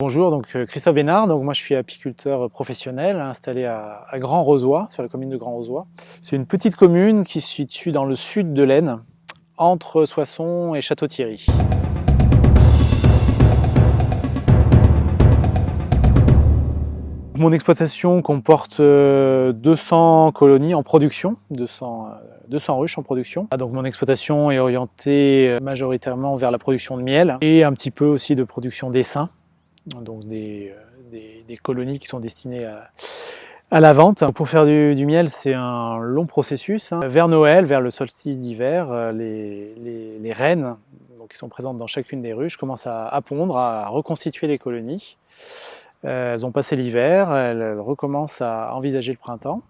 Bonjour, donc Christophe Bénard, donc moi je suis apiculteur professionnel installé à Grand-Rozoy, sur la commune de Grand-Rozoy. C'est une petite commune qui se situe dans le sud de l'Aisne, entre Soissons et Château-Thierry. Mon exploitation comporte 200 colonies en production, 200 ruches en production. Donc mon exploitation est orientée majoritairement vers la production de miel et un petit peu aussi de production d'essaims. Donc des colonies qui sont destinées à la vente. Pour faire du miel, c'est un long processus. Vers Noël, vers le solstice d'hiver, les reines donc, qui sont présentes dans chacune des ruches commencent à pondre, à reconstituer les colonies. Elles ont passé l'hiver, elles recommencent à envisager le printemps.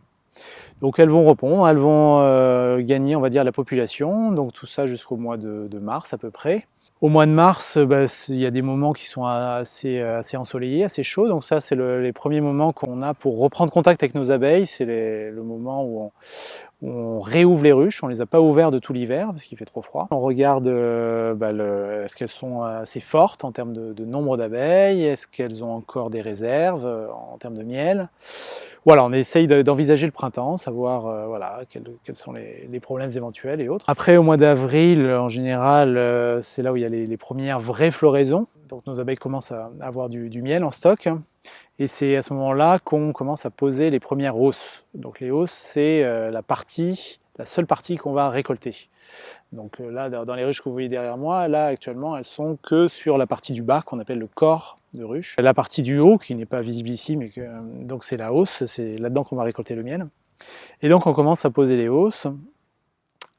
Donc elles vont repondre, elles vont gagner, on va dire, la population. Donc tout ça jusqu'au mois de mars à peu près. Au mois de mars, il y a des moments qui sont assez ensoleillés, assez chauds. Donc ça, c'est les premiers moments qu'on a pour reprendre contact avec nos abeilles. C'est le moment où on réouvre les ruches. On ne les a pas ouvertes de tout l'hiver parce qu'il fait trop froid. On regarde est-ce qu'elles sont assez fortes en termes de nombre d'abeilles, est-ce qu'elles ont encore des réserves en termes de miel. Voilà, on essaye d'envisager le printemps, savoir voilà, quels sont les problèmes éventuels et autres. Après, au mois d'avril, en général, c'est là où il y a les premières vraies floraisons. Donc nos abeilles commencent à avoir du miel en stock. Et c'est à ce moment-là qu'on commence à poser les premières hausses. Donc les hausses, c'est la seule partie qu'on va récolter. Donc là, dans les ruches que vous voyez derrière moi, là actuellement, elles sont que sur la partie du bas qu'on appelle le corps de ruche. La partie du haut, qui n'est pas visible ici, mais donc c'est la hausse, c'est là-dedans qu'on va récolter le miel. Et donc on commence à poser les hausses,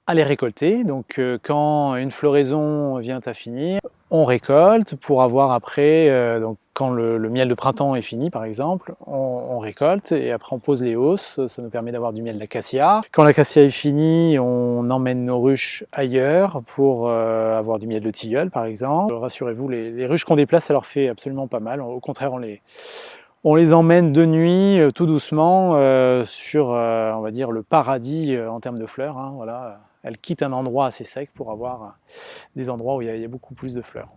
à les récolter. Donc quand une floraison vient à finir, on récolte pour avoir après, donc quand le miel de printemps est fini par exemple, on récolte et après on pose les hausses, ça nous permet d'avoir du miel d'acacia. Quand l'acacia est fini, on emmène nos ruches ailleurs pour avoir du miel de tilleul par exemple. Rassurez-vous, les ruches qu'on déplace, ça leur fait absolument pas mal. Au contraire, on les emmène de nuit, tout doucement, sur, on va dire, le paradis en termes de fleurs. Hein, voilà. Elles quittent un endroit assez sec pour avoir des endroits où il y a beaucoup plus de fleurs.